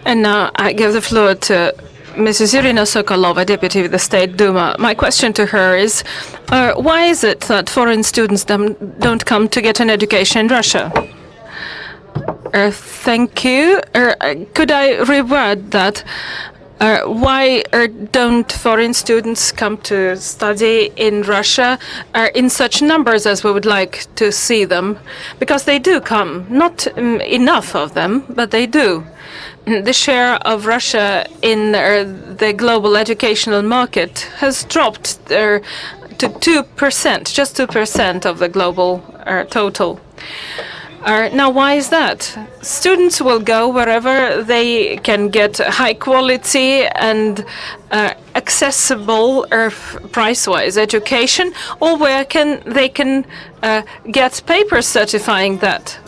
And now I give the floor to Mrs. Irina Sokolova, Deputy of the State Duma. My question to her is, why is it that foreign students don't come to get an education in Russia? Thank you. Could I reword that? Why don't foreign students come to study in Russia in such numbers as we would like to see them? Because they do come. Not enough of them, but they do. The share of Russia in the global educational market has dropped to 2%, just 2% of the global total. Now, why is that? Students will go wherever they can get high quality and accessible price-wise education, or where they can get papers certifying that.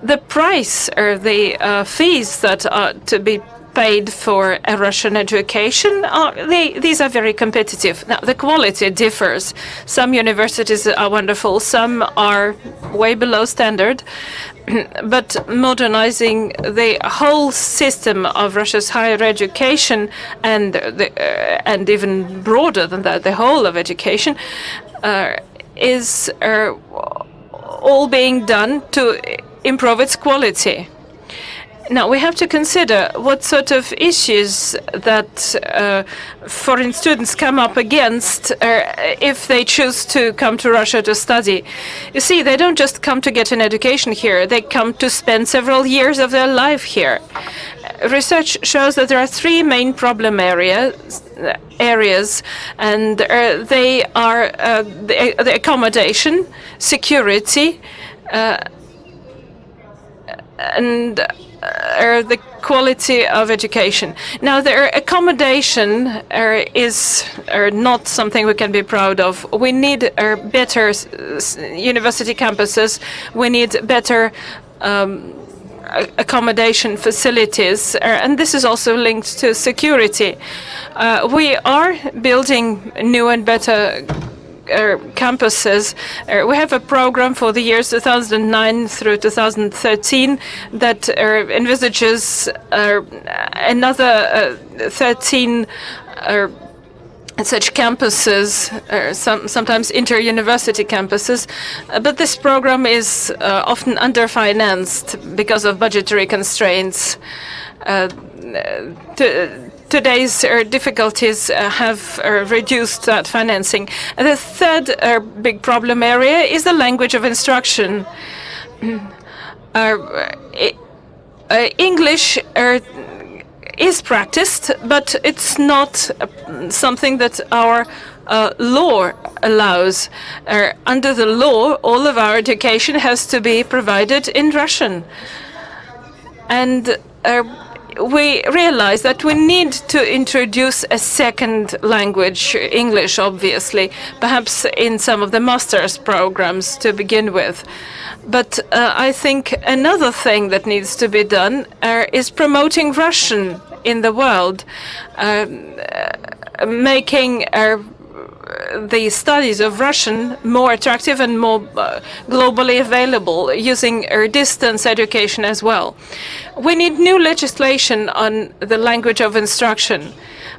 The price or the fees that are to be paid for a Russian education, these are very competitive. Now, the quality differs. Some universities are wonderful, some are way below standard, but modernizing the whole system of Russia's higher education and even broader than that, the whole of education, is all being done to improve its quality. Now, we have to consider what sort of issues that foreign students come up against if they choose to come to Russia to study. You see, they don't just come to get an education here, they come to spend several years of their life here. Research shows that there are three main problem areas, and they are the accommodation, security, and the quality of education. Now, their accommodation is not something we can be proud of. We need better university campuses. We need better accommodation facilities, and this is also linked to security. We are building new and better campuses. We have a program for the years 2009 through 2013 that envisages another 13 such campuses, sometimes inter-university campuses, but this program is often underfinanced because of budgetary constraints. Today's difficulties have reduced that financing. And the third big problem area is the language of instruction. English is practiced, but it's not something that our law allows. Under the law, all of our education has to be provided in Russian. And we realize that we need to introduce a second language, English, obviously, perhaps in some of the master's programs to begin with. But I think another thing that needs to be done is promoting Russian in the world, making the studies of Russian more attractive and more globally available, using distance education as well. We need new legislation on the language of instruction,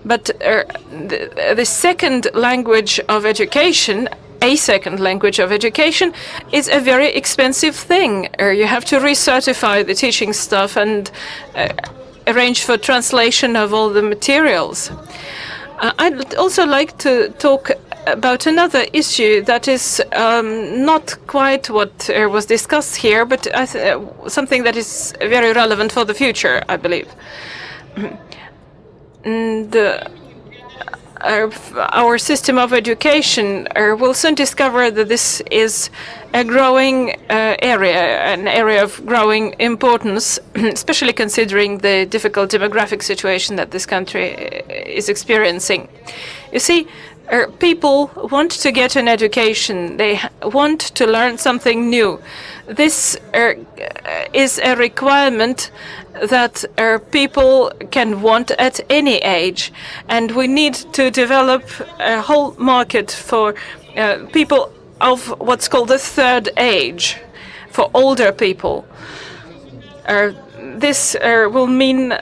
but the second language of education, a second language of education, is a very expensive thing. You have to recertify the teaching staff and arrange for translation of all the materials. I'd also like to talk about another issue that is not quite what was discussed here, but something that is very relevant for the future, I believe. And our system of education will soon discover that this is a growing area, an area of growing importance, especially considering the difficult demographic situation that this country is experiencing. You see, people want to get an education. They want to learn something new. This is a requirement that people can want at any age. And we need to develop a whole market for people of what's called the third age, for older people. This will mean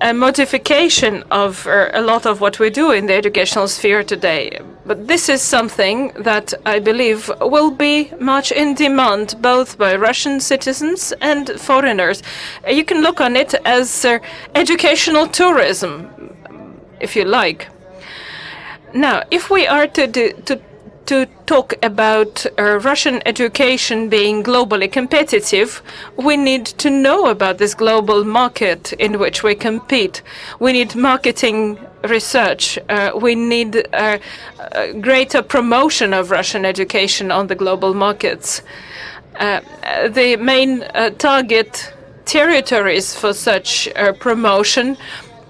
a modification of a lot of what we do in the educational sphere today. But this is something that I believe will be much in demand both by Russian citizens and foreigners. You can look on it as educational tourism, if you like. Now, if we are to talk about Russian education being globally competitive, we need to know about this global market in which we compete. We need marketing research. We need greater promotion of Russian education on the global markets. The main target territories for such promotion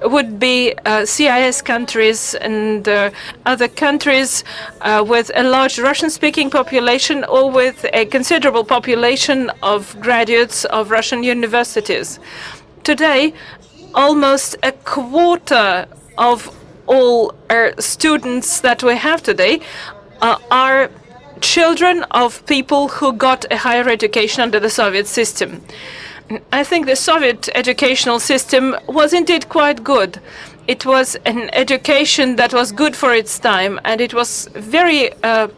would be CIS countries and other countries with a large Russian-speaking population or with a considerable population of graduates of Russian universities. Today, almost a quarter of all students that we have today are children of people who got a higher education under the Soviet system. I think the Soviet educational system was indeed quite good. It was an education that was good for its time, and it was very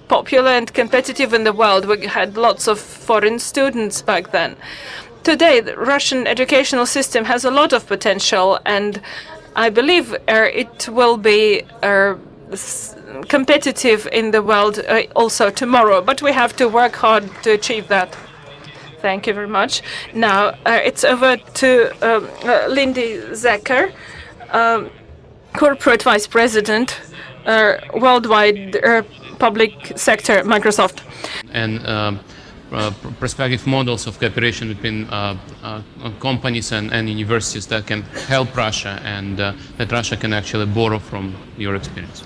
popular and competitive in the world. We had lots of foreign students back then. Today, the Russian educational system has a lot of potential, and I believe it will be competitive in the world also tomorrow. But we have to work hard to achieve that. Thank you very much. Now it's over to Lindy Zecker, Corporate Vice President, Worldwide Public Sector, Microsoft. And prospective models of cooperation between companies and universities that can help Russia and that Russia can actually borrow from your experience.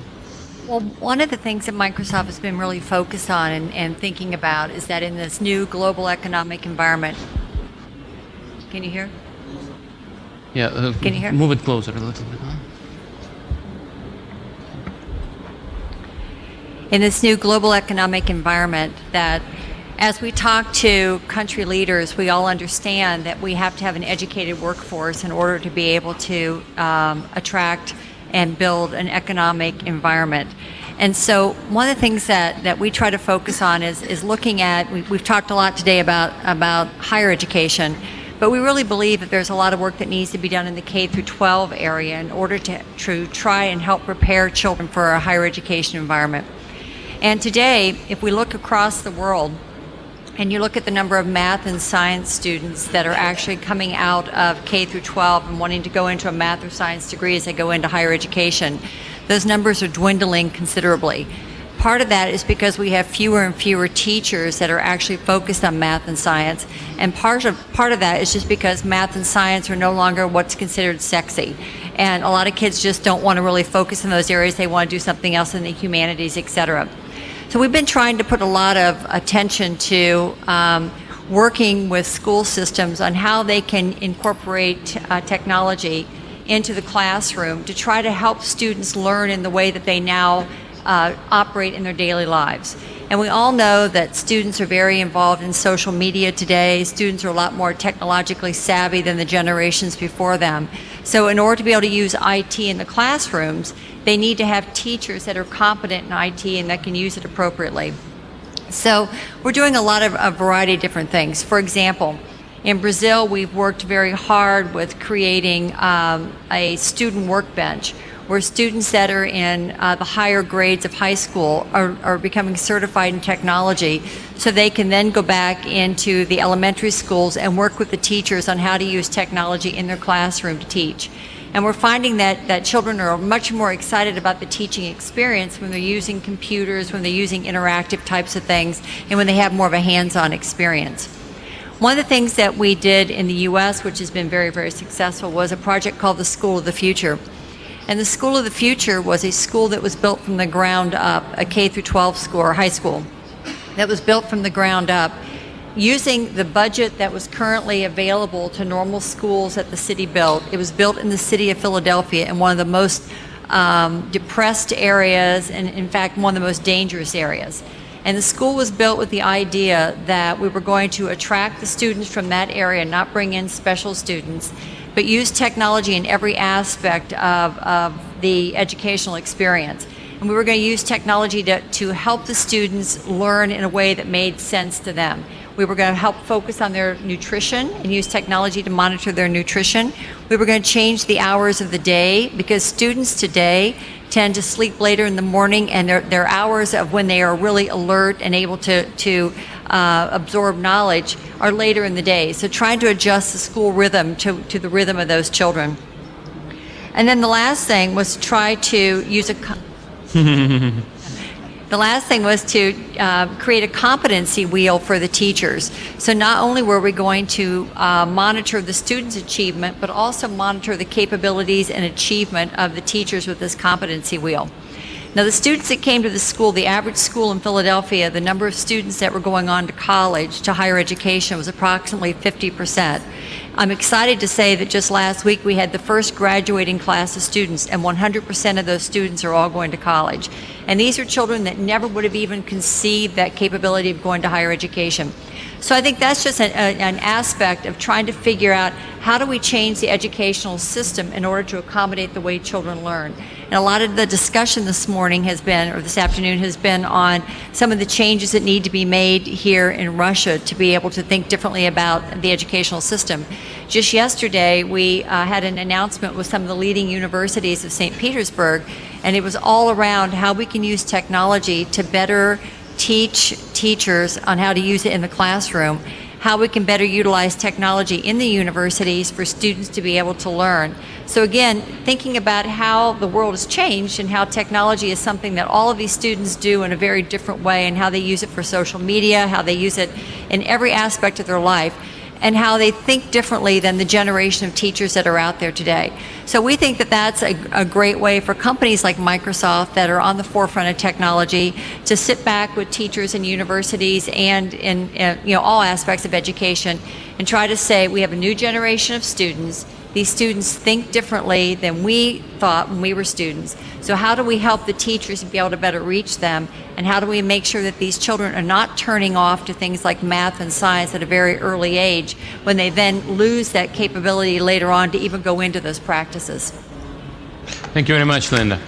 Well, one of the things that Microsoft has been really focused on and thinking about is that in this new global economic environment, can you hear? Yeah, can you hear? Move it closer a little bit. Huh? In this new global economic environment, that as we talk to country leaders, we all understand that we have to have an educated workforce in order to be able to attract and build an economic environment. And so one of the things that we try to focus on is looking at, we've talked a lot today about higher education, but we really believe that there's a lot of work that needs to be done in the K through 12 area in order to try and help prepare children for a higher education environment. And today, if we look across the world, and you look at the number of math and science students that are actually coming out of K through 12 and wanting to go into a math or science degree as they go into higher education, those numbers are dwindling considerably. Part of that is because we have fewer and fewer teachers that are actually focused on math and science, and part of that is just because math and science are no longer what's considered sexy. And a lot of kids just don't want to really focus in those areas. They want to do something else in the humanities, etc. So we've been trying to put a lot of attention to working with school systems on how they can incorporate technology into the classroom to try to help students learn in the way that they now operate in their daily lives. And we all know that students are very involved in social media today. Students are a lot more technologically savvy than the generations before them. So in order to be able to use IT in the classrooms, they need to have teachers that are competent in IT and that can use it appropriately. So we're doing a lot of a variety of different things. For example, in Brazil, we've worked very hard with creating a student workbench where students that are in the higher grades of high school are becoming certified in technology, so they can then go back into the elementary schools and work with the teachers on how to use technology in their classroom to teach. And we're finding that children are much more excited about the teaching experience when they're using computers, when they're using interactive types of things, and when they have more of a hands-on experience. One of the things that we did in the U.S., which has been very, very successful, was a project called the School of the Future. And the School of the Future was a school that was built from the ground up, a K through 12 school or high school that was built from the ground up, using the budget that was currently available to normal schools that the city built. It was built in the city of Philadelphia in one of the most depressed areas, and in fact one of the most dangerous areas. And the school was built with the idea that we were going to attract the students from that area, not bring in special students, but use technology in every aspect of the educational experience. And we were going to use technology to help the students learn in a way that made sense to them. We were going to help focus on their nutrition and use technology to monitor their nutrition. We were going to change the hours of the day because students today tend to sleep later in the morning, and their hours of when they are really alert and able to absorb knowledge are later in the day. So trying to adjust the school rhythm to the rhythm of those children. And then the last thing was to try to use The last thing was to create a competency wheel for the teachers. So not only were we going to monitor the students' achievement, but also monitor the capabilities and achievement of the teachers with this competency wheel. Now, the students that came to the school, the average school in Philadelphia, the number of students that were going on to college, to higher education, was approximately 50%. I'm excited to say that just last week we had the first graduating class of students, and 100% of those students are all going to college. And these are children that never would have even conceived that capability of going to higher education. So I think that's just an aspect of trying to figure out how do we change the educational system in order to accommodate the way children learn. And a lot of the discussion this morning has been, or this afternoon has been, on some of the changes that need to be made here in Russia to be able to think differently about the educational system. Just yesterday, we had an announcement with some of the leading universities of St. Petersburg, and it was all around how we can use technology to better teach teachers on how to use it in the classroom, how we can better utilize technology in the universities for students to be able to learn. So again, thinking about how the world has changed and how technology is something that all of these students do in a very different way, and how they use it for social media, how they use it in every aspect of their life, and how they think differently than the generation of teachers that are out there today. So we think that that's a great way for companies like Microsoft that are on the forefront of technology to sit back with teachers and universities and in all aspects of education and try to say we have a new generation of students. These students think differently than we thought when we were students. So how do we help the teachers be able to better reach them? And how do we make sure that these children are not turning off to things like math and science at a very early age when they then lose that capability later on to even go into those practices? Thank you very much, Linda.